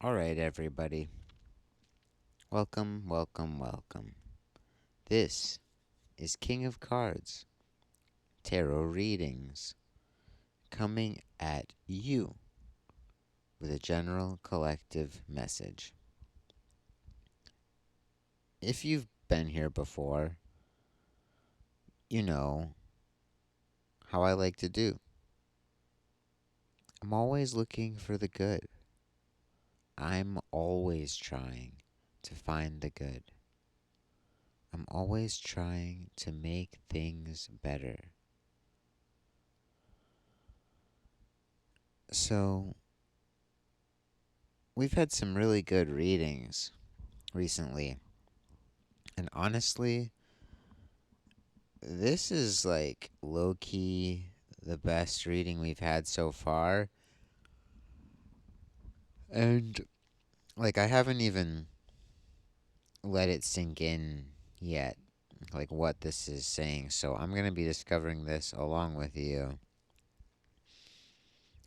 All right, everybody. Welcome, welcome, welcome. This is King of Cards Tarot Readings coming at you with a general collective message. If you've been here before, you know how I like to do. I'm always looking for the good. I'm always trying to find the good. I'm always trying to make things better. So, we've had some really good readings recently. And honestly, this is like low key the best reading we've had so far. And like, I haven't even let it sink in yet, like what this is saying. So I'm going to be discovering this along with you.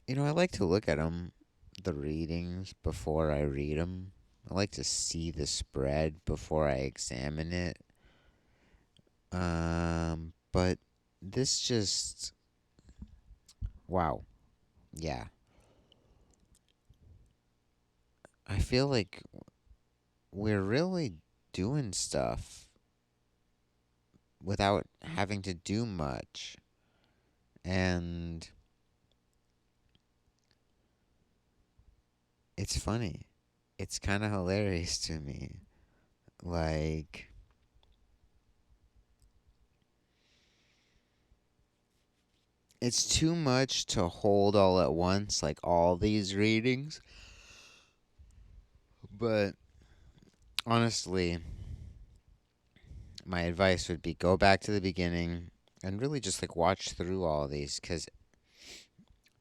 I like to look at them, the readings, before I read them. I like to see the spread before I examine it. But this just, wow. Yeah. I feel like we're really doing stuff without having to do much. And it's funny. It's kind of hilarious to me. Like, it's too much to hold all at once, like all these readings. But honestly, my advice would be go back to the beginning and really just like watch through all these because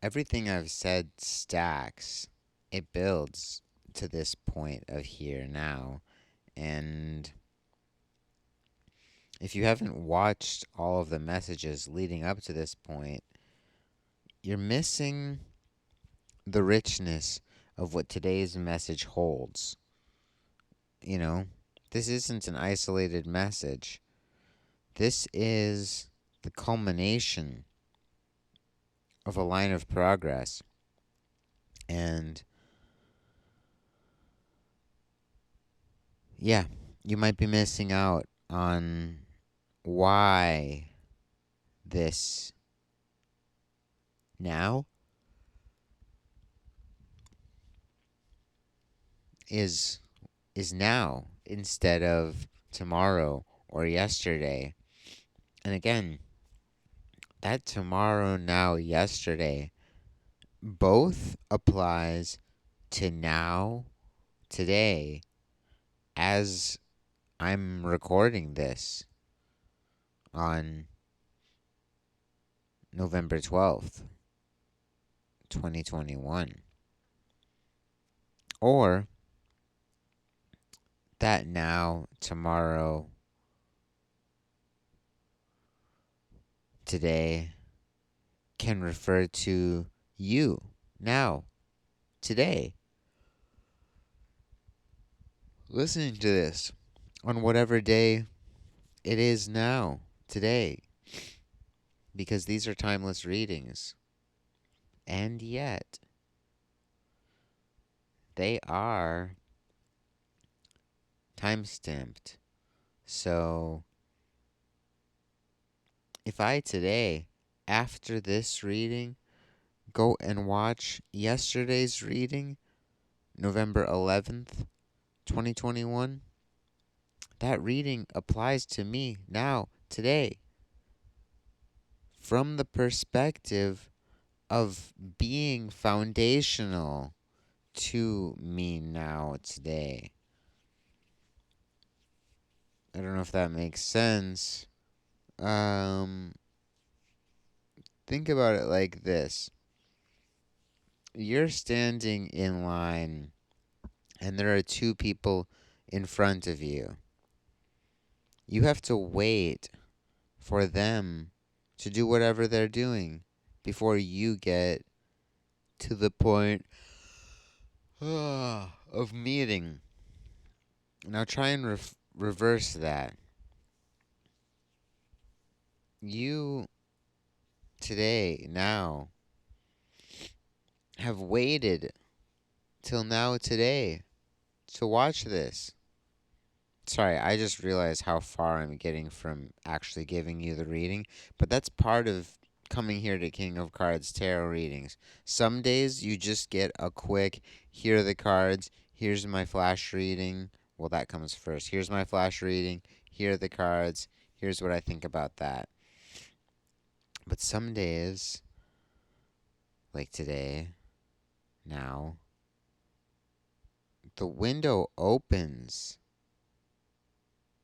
everything I've said stacks. It builds to this point of here now. And if you haven't watched all of the messages leading up to this point, you're missing the richness of what today's message holds. You know, this isn't an isolated message. This is the culmination of a line of progress. And yeah, you might be missing out on why this now is now instead of tomorrow or yesterday. And again, that tomorrow, now, yesterday both applies to now, today, as I'm recording this on November 12th, 2021. Or that now, tomorrow, today can refer to you now, today, listening to this on whatever day it is now, today, because these are timeless readings. And yet, they are time stamped. So, if I today, after this reading, go and watch yesterday's reading, November 11th, 2021, that reading applies to me now, today, from the perspective of being foundational to me now, today. I don't know if that makes sense. Um, think about it like this. You're standing in line and there are two people in front of you. You have to wait for them to do whatever they're doing before you get to the point of of meeting. Now try and reverse that. You today, now, have waited till now today to watch this. Sorry, I just realized how far I'm getting from actually giving you the reading, but that's part of coming here to King of Cards tarot readings. Some days you just get a quick, here are the cards, here's my flash reading. Well, that comes first. Here's my flash reading, here are the cards, here's what I think about that. But some days, like today, now, the window opens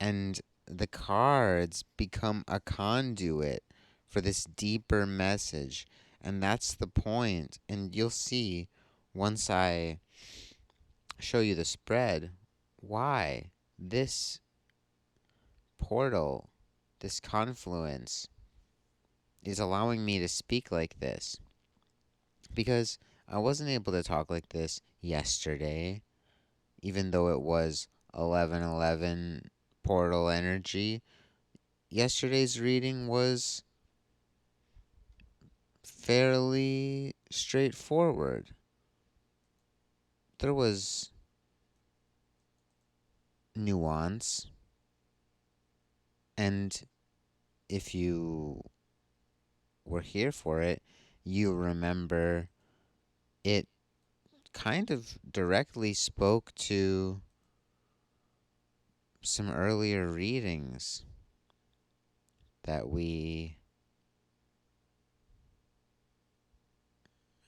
and the cards become a conduit for this deeper message. And that's the point. And you'll see once I show you the spread why this portal, this confluence, is allowing me to speak like this. Because I wasn't able to talk like this yesterday, even though it was 11/11 portal energy. Yesterday's reading was fairly straightforward. There was nuance, and if you were here for it, you remember it kind of directly spoke to some earlier readings that we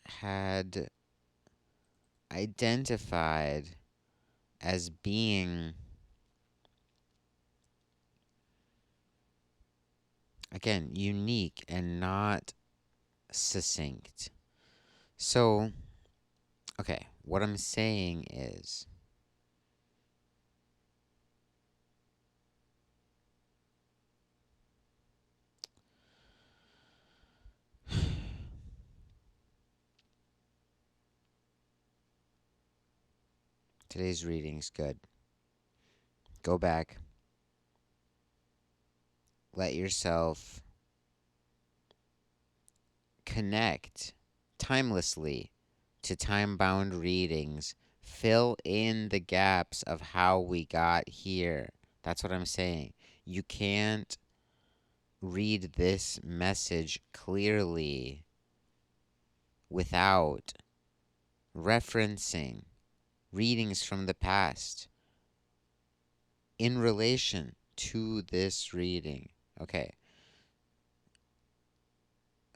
had identified as being, again, unique and not succinct. So, okay, what I'm saying is today's reading's good. Go back, let yourself connect timelessly to time bound readings. Fill in the gaps of how we got here. That's what I'm saying. You can't read this message clearly without referencing readings from the past in relation to this reading. Okay,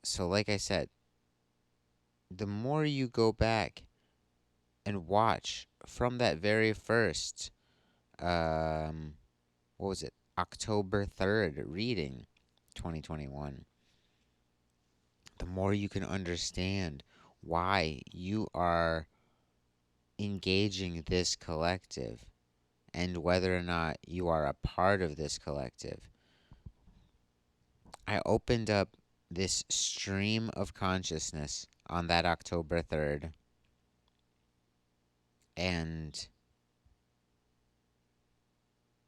so like I said, the more you go back and watch from that very first, what was it, October 3rd reading, 2021, the more you can understand why you are engaging this collective and whether or not you are a part of this collective. I opened up this stream of consciousness on that October 3rd, and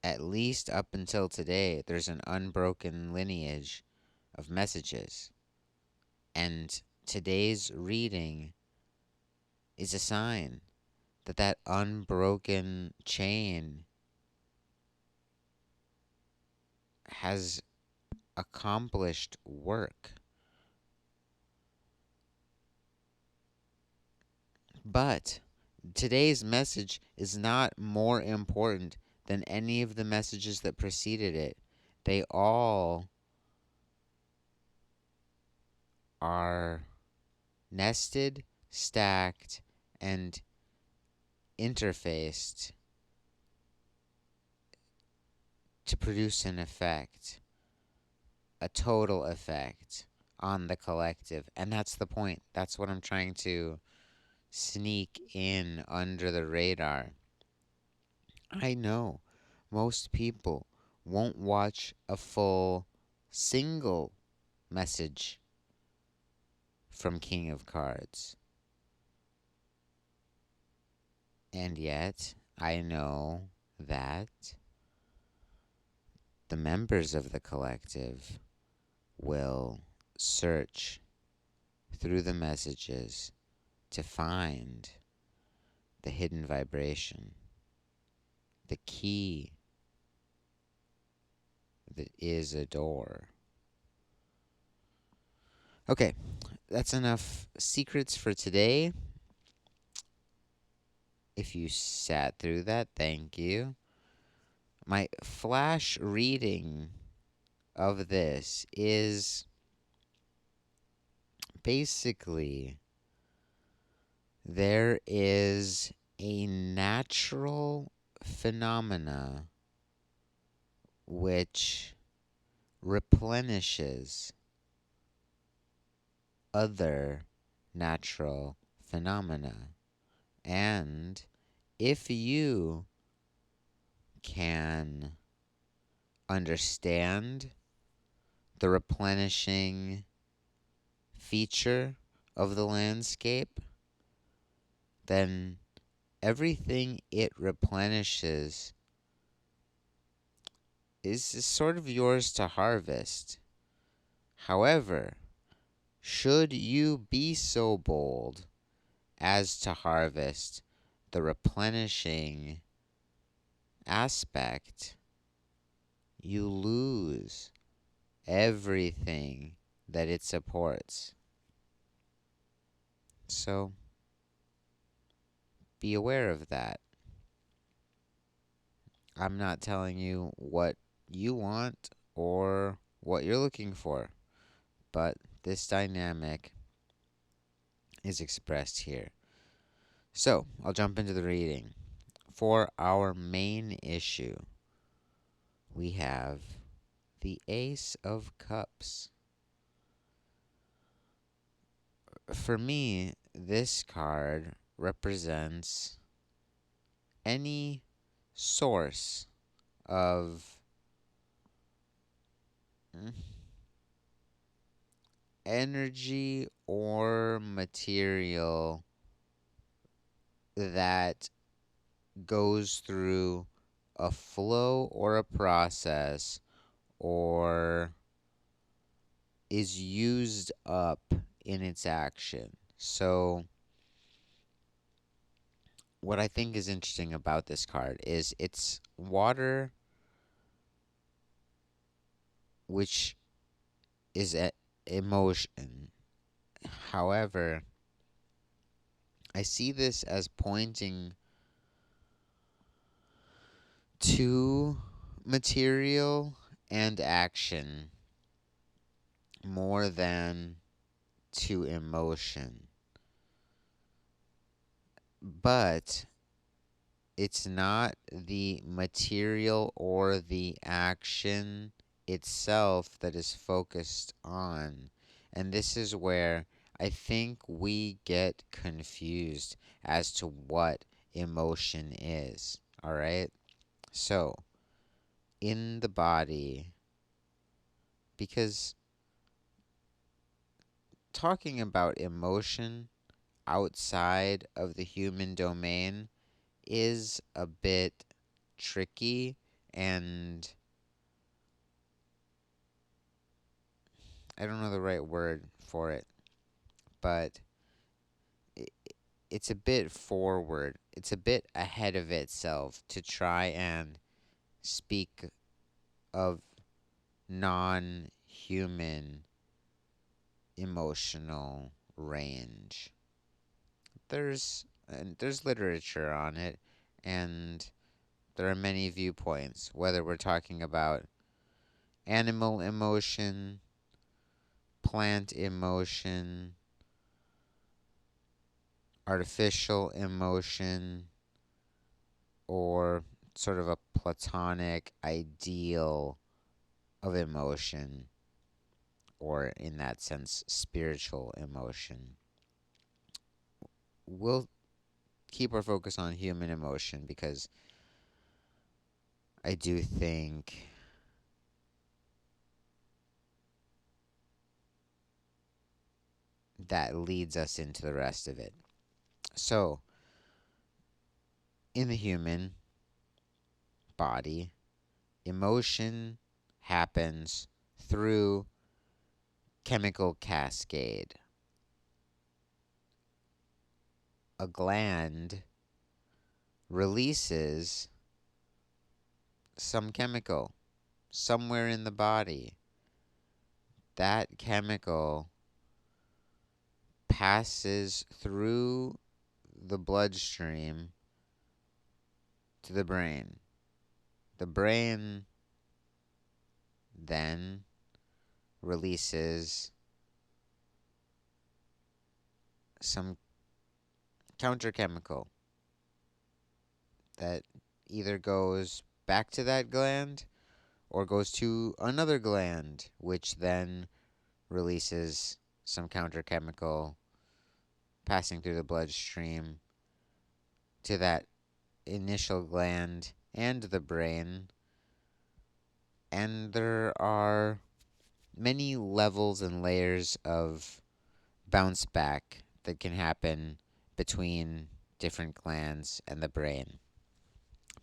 at least up until today, there's an unbroken lineage of messages. And today's reading is a sign that that unbroken chain has accomplished work. But today's message is not more important than any of the messages that preceded it. They all are nested, stacked, and interfaced to produce an effect, a total effect on the collective. And that's the point. That's what I'm trying to sneak in under the radar. I know most people won't watch a full single message from King of Cards. And yet, I know that the members of the collective will search through the messages to find the hidden vibration, the key that is a door. Okay, that's enough secrets for today. If you sat through that, thank you. My flash reading of this is basically there is a natural phenomena which replenishes other natural phenomena. And if you can understand the replenishing feature of the landscape, then everything it replenishes is sort of yours to harvest. However, should you be so bold as to harvest the replenishing aspect, you lose everything that it supports. So be aware of that. I'm not telling you what you want or what you're looking for, but this dynamic is expressed here. So I'll jump into the reading. For our main issue, we have the Ace of Cups. For me, this card represents any source of energy or material that goes through a flow or a process or is used up in its action. So, what I think is interesting about this card is it's water, which is emotion. However, I see this as pointing to material and action more than to emotion. But it's not the material or the action itself that is focused on. And this is where I think we get confused as to what emotion is. All right? So, in the body, because talking about emotion outside of the human domain is a bit tricky and I don't know the right word for it, but it's a bit forward. It's a bit ahead of itself to try and speak of non human emotional range. There's literature on it and there are many viewpoints, whether we're talking about animal emotion, plant emotion, artificial emotion, or sort of a platonic ideal of emotion, or in that sense, spiritual emotion. We'll keep our focus on human emotion because I do think that leads us into the rest of it. So, in the human body, emotion happens through chemical cascade. A gland releases some chemical somewhere in the body. That chemical passes through the bloodstream to the brain. The brain then releases some counterchemical that either goes back to that gland or goes to another gland, which then releases some counterchemical passing through the bloodstream to that initial gland and the brain. And there are many levels and layers of bounce back that can happen between different glands and the brain,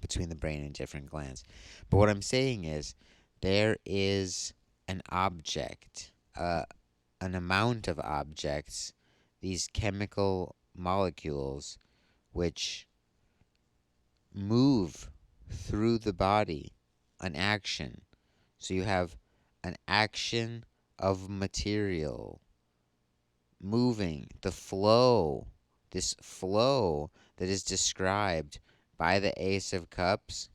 between the brain and different glands. But what I'm saying is, there is an object, an amount of objects, these chemical molecules, which move through the body, an action. So you have an action of material moving, the flow, this flow that is described by the Ace of Cups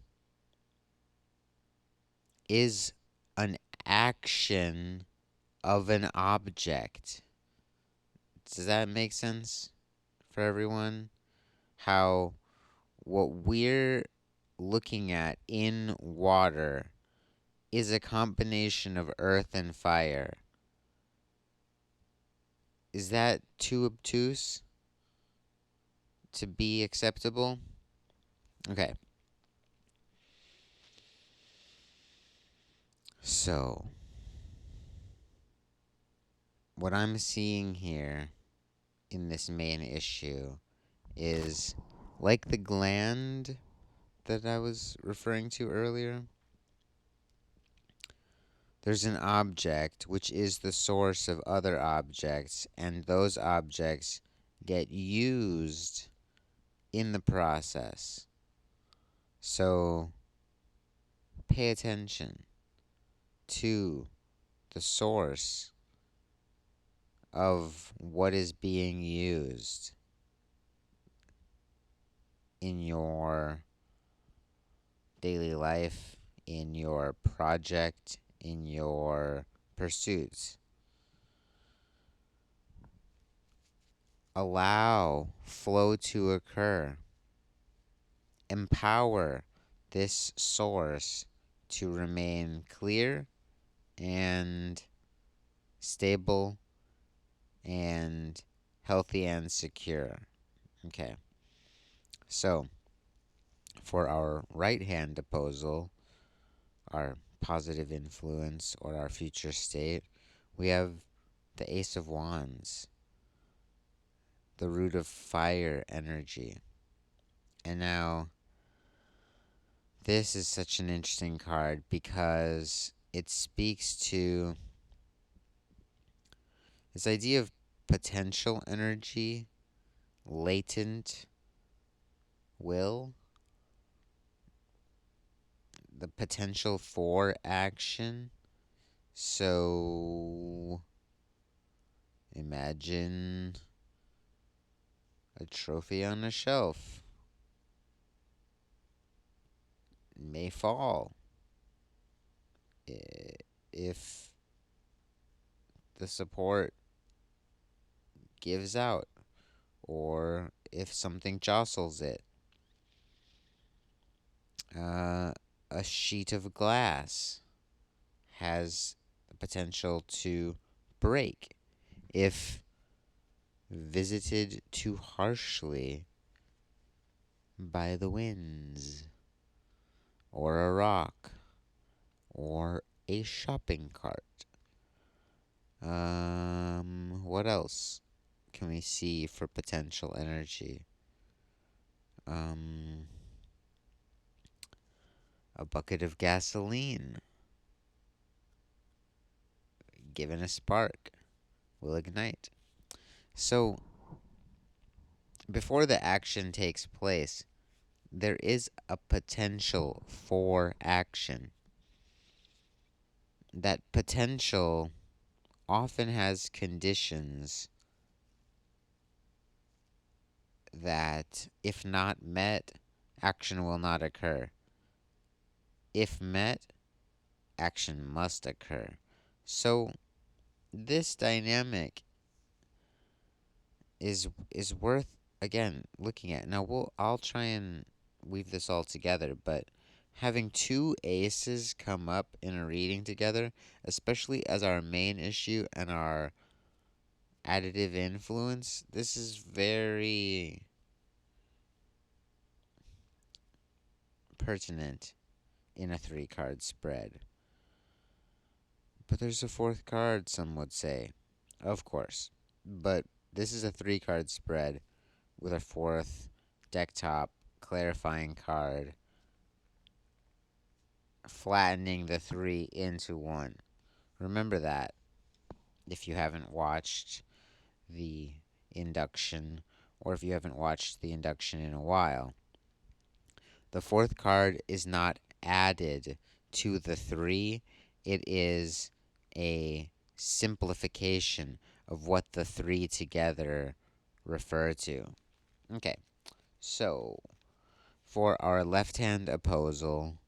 is an action of an object. Does that make sense for everyone? How what we're looking at in water is a combination of earth and fire. Is that too obtuse to be acceptable? Okay. So, what I'm seeing here in this main issue is like the gland that I was referring to earlier. There's an object which is the source of other objects, and those objects get used in the process. So pay attention to the source of what is being used in your daily life, in your project, in your pursuits. Allow flow to occur. Empower this source to remain clear and stable and healthy and secure. Okay. So, for our right hand opposal, our positive influence or our future state, we have the Ace of Wands, the root of fire energy. And now, this is such an interesting card because it speaks to this idea of potential energy, latent will, the potential for action. So imagine a trophy on a shelf. It may fall if the support gives out or if something jostles it. A sheet of glass has the potential to break if visited too harshly by the winds, or a rock, or a shopping cart. What else can we see for potential energy? Um, A bucket of gasoline given a spark will ignite. So, before the action takes place, there is a potential for action. That potential often has conditions that, if not met, action will not occur. If met, action must occur. So, this dynamic is worth again looking at. Now I'll try and weave this all together, but having two aces come up in a reading together, especially as our main issue and our additive influence, this is very pertinent in a 3 card spread. But there's a fourth card, some would say. Of course. But this is a 3 card spread with a fourth deck top clarifying card flattening the 3 into 1. Remember that if you haven't watched the induction or if you haven't watched the induction in a while. The fourth card is not added to the 3, it is a simplification of what the 3 together refer to. Okay, so for our left hand opposal,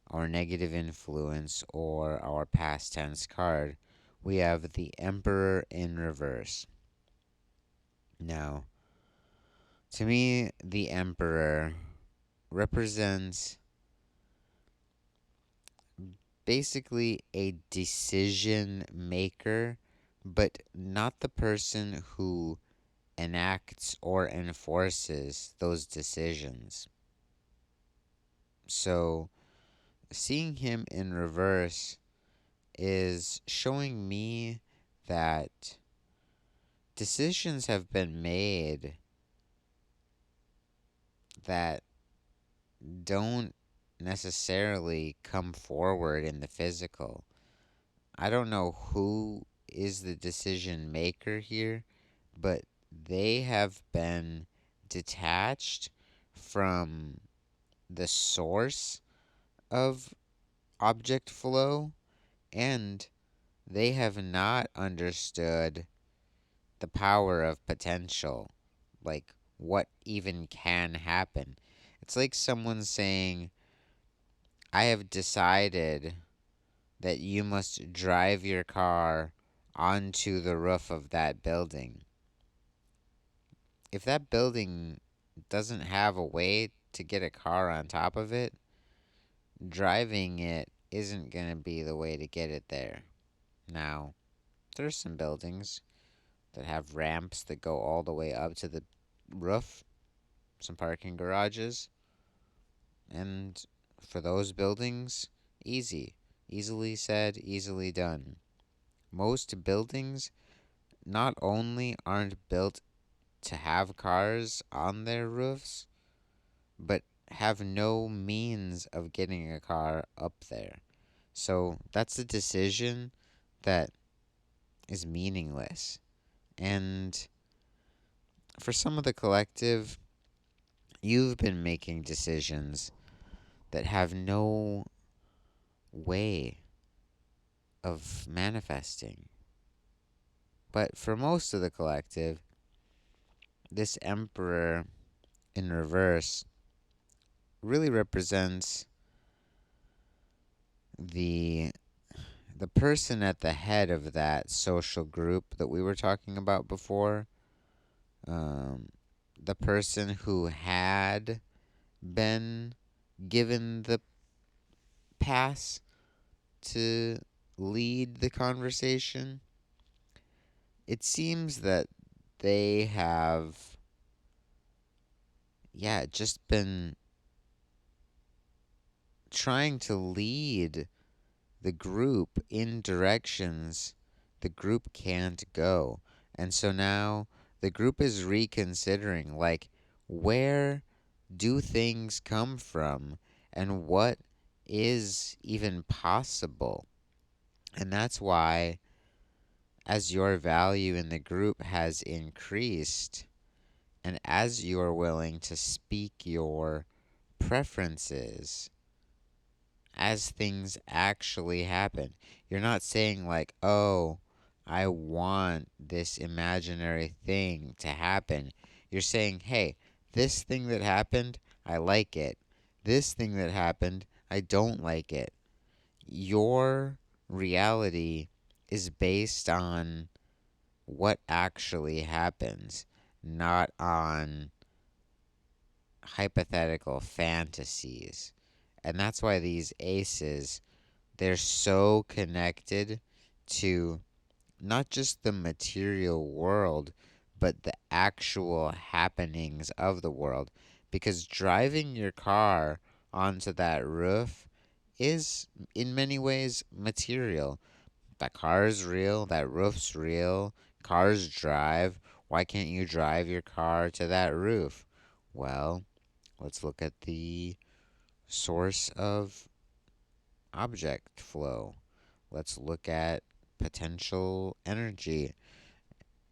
our negative influence, or our past tense card, we have the Emperor in reverse. Now, to me, the Emperor represents basically a decision maker, but not the person who enacts or enforces those decisions. So, seeing him in reverse is showing me that decisions have been made that don't necessarily come forward in the physical. I don't know who is the decision maker here, but they have been detached from the source of object flow, and they have not understood the power of potential, like what even can happen. It's like someone saying, I have decided that you must drive your car onto the roof of that building. If that building doesn't have a way to get a car on top of it, driving it isn't going to be the way to get it there. Now, there's some buildings that have ramps that go all the way up to the roof, some parking garages, and for those buildings, easily said, easily done. Most buildings not only aren't built to have cars on their roofs, but have no means of getting a car up there. So that's a decision that is meaningless. And for some of the collective, you've been making decisions that have no way of manifesting. But for most of the collective, this Emperor in reverse really represents the the person at the head of that social group that we were talking about before. Um, the person who had been given the pass to lead the conversation. It seems that they have, just been trying to lead the group in directions the group can't go. And so now the group is reconsidering, like, where do things come from and what is even possible. And that's why, as your value in the group has increased, and as you are willing to speak your preferences, as things actually happen, you're not saying, like, oh, I want this imaginary thing to happen. You're saying, hey, this thing that happened, I like it. This thing that happened, I don't like it. Your reality is based on what actually happens, not on hypothetical fantasies. And that's why these aces, they're so connected to not just the material world, but the actual happenings of the world. Because driving your car onto that roof is, in many ways, material. That car is real, that roof's real, cars drive. Why can't you drive your car to that roof? Well, let's look at the source of object flow. Let's look at potential energy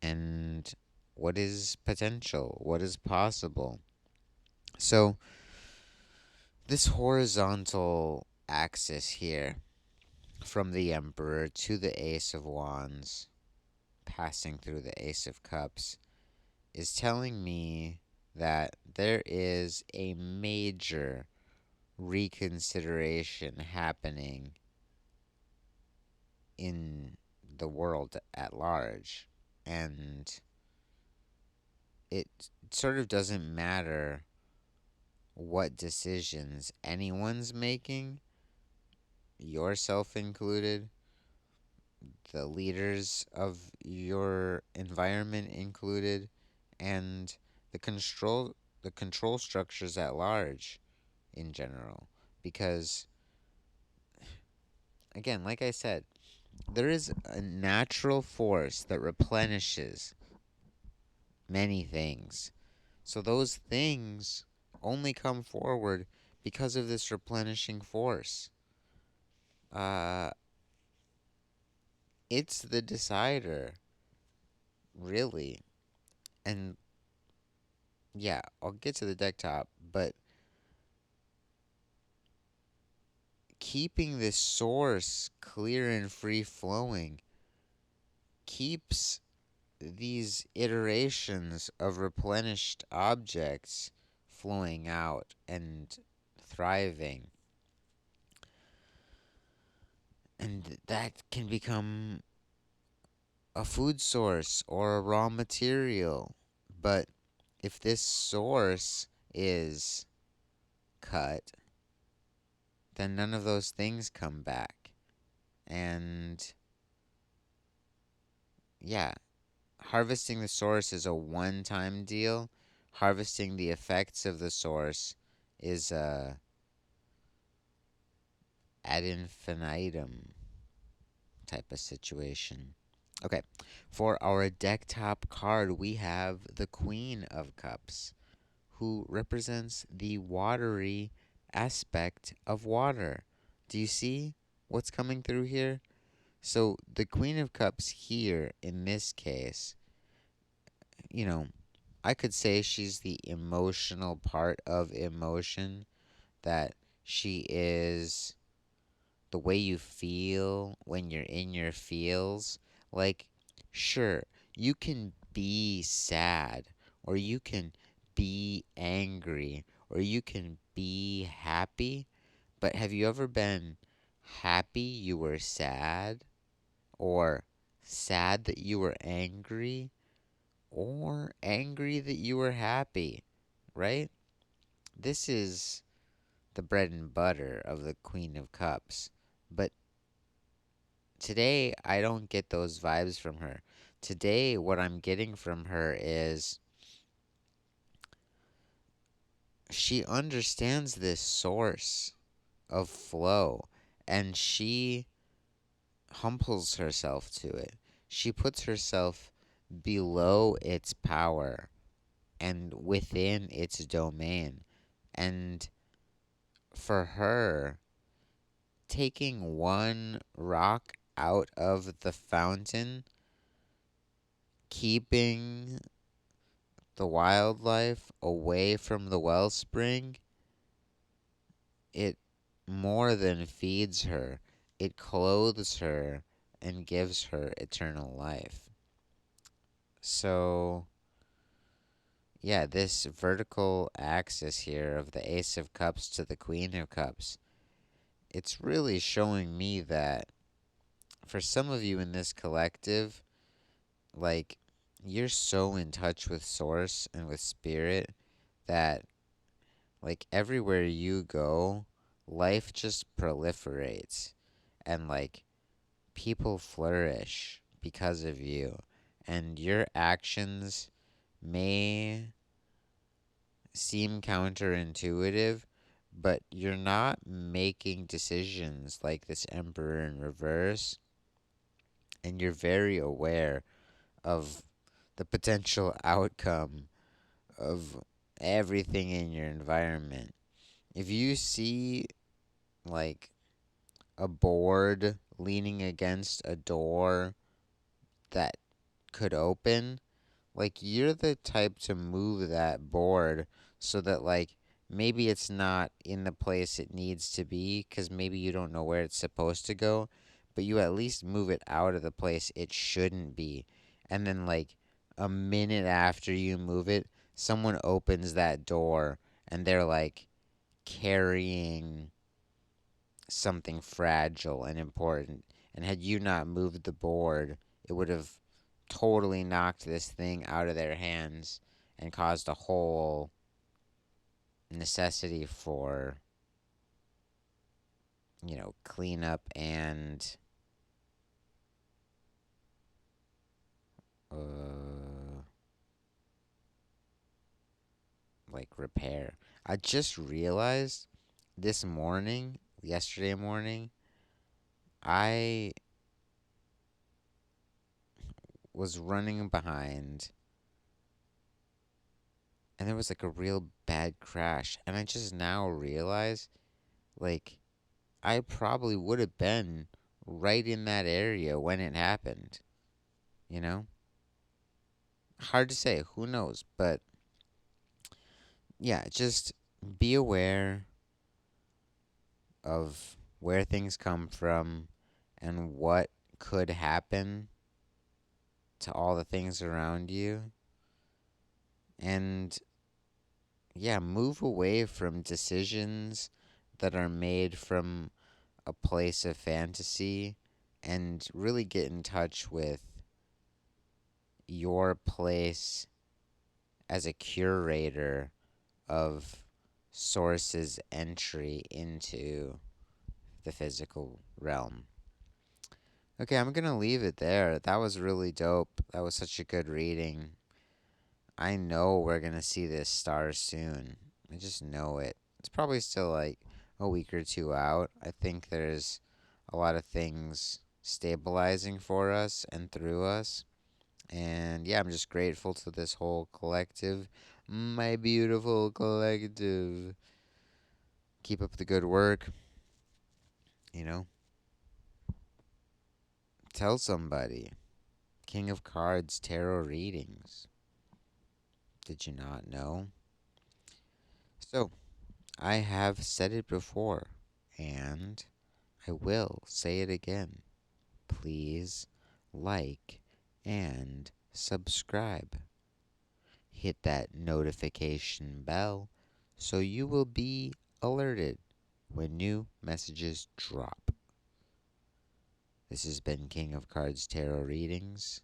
and what is potential, what is possible. So, this horizontal axis here, from the Emperor to the Ace of Wands, passing through the Ace of Cups, is telling me that there is a major reconsideration happening in the world at large. And it sort of doesn't matter what decisions anyone's making, yourself included, the leaders of your environment included, and the control structures at large in general. Because again, like I said, there is a natural force that replenishes many things. So those things only come forward because of this replenishing force. Uh, it's the decider, really. And yeah, I'll get to the deck top, but keeping this source clear and free flowing keeps these iterations of replenished objects flowing out and thriving. And that can become a food source or a raw material. But if this source is cut, then none of those things come back. And yeah, harvesting the source is a one time deal. Harvesting the effects of the source is a ad infinitum type of situation. Okay, for our deck top card, we have the Queen of Cups, who represents the watery aspect of water. Do you see what's coming through here? So, the Queen of Cups here, in this case, you know, I could say she's the emotional part of emotion, that she is the way you feel when you're in your feels. Like, sure, you can be sad, or you can be angry, or you can be happy, but have you ever been happy you were sad, or sad that you were angry, or angry that you were happy, right? This is the bread and butter of the Queen of Cups. But today, I don't get those vibes from her. Today, what I'm getting from her is she understands this source of flow, and she humbles herself to it. She puts herself below its power and within its domain. And for her, taking one rock out of the fountain, keeping the wildlife away from the wellspring, it more than feeds her. It clothes her and gives her eternal life. So, yeah, this vertical axis here of the Ace of Cups to the Queen of Cups, it's really showing me that for some of you in this collective, like, you're so in touch with Source and with Spirit that, like, everywhere you go, life just proliferates. And, like, people flourish because of you. And your actions may seem counterintuitive, but you're not making decisions like this Emperor in reverse, and you're very aware of the potential outcome of everything in your environment. If you see, like, a board leaning against a door that could open, like, you're the type to move that board so that, like, maybe it's not in the place it needs to be because maybe you don't know where it's supposed to go, but you at least move it out of the place it shouldn't be. And then, like, a minute after you move it, someone opens that door and they're, like, carrying something fragile and important. And had you not moved the board, it would have totally knocked this thing out of their hands and caused a whole necessity for, cleanup and uh, like repair. I just realized this morning, yesterday morning, I was running behind and there was like a real bad crash. And I just now realize, like, I probably would have been right in that area when it happened, you know? Hard to say, who knows? But yeah, just be aware of where things come from and what could happen to all the things around you. And yeah, move away from decisions that are made from a place of fantasy and really get in touch with your place as a curator of Source's entry into the physical realm. Okay, I'm gonna leave it there. That was really dope. That was such a good reading. I know we're gonna see this star soon. I just know it. It's probably still like a week or two out. I think there's a lot of things stabilizing for us and through us. And yeah, I'm just grateful to this whole collective. My beautiful collective. Keep up the good work. You know, tell somebody. King of Cards tarot readings. Did you not know? So, I have said it before, and I will say it again. Please like and subscribe. Hit that notification bell so you will be alerted when new messages drop. This has been King of Cards Tarot Readings.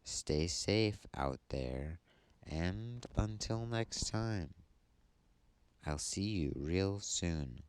Stay safe out there, and until next time, I'll see you real soon.